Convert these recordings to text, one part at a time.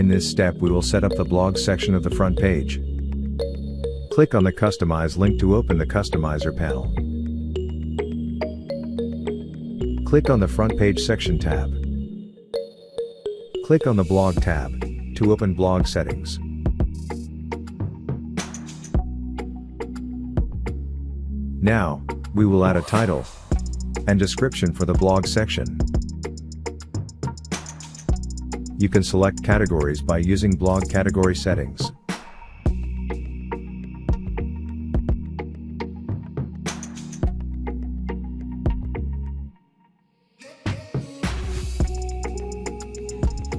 In this step we will set up the blog section of the front page. Click on the Customize link to open the Customizer panel. Click on the Front Page Section tab. Click on the Blog tab to open blog settings. Now, we will add a title and description for the blog section. You can select categories by using blog category settings.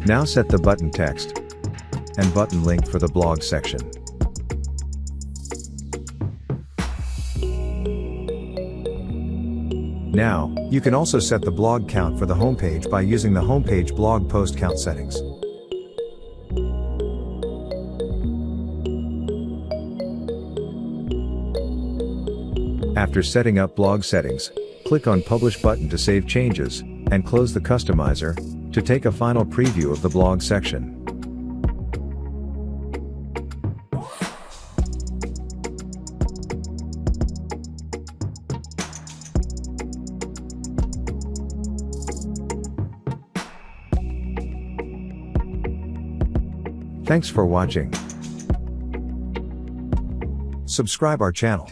Now set the button text and button link for the blog section. Now, you can also set the blog count for the homepage by using the homepage blog post count settings. After setting up blog settings, click on Publish button to save changes, and close the Customizer to take a final preview of the blog section. Thanks for watching. Subscribe our channel.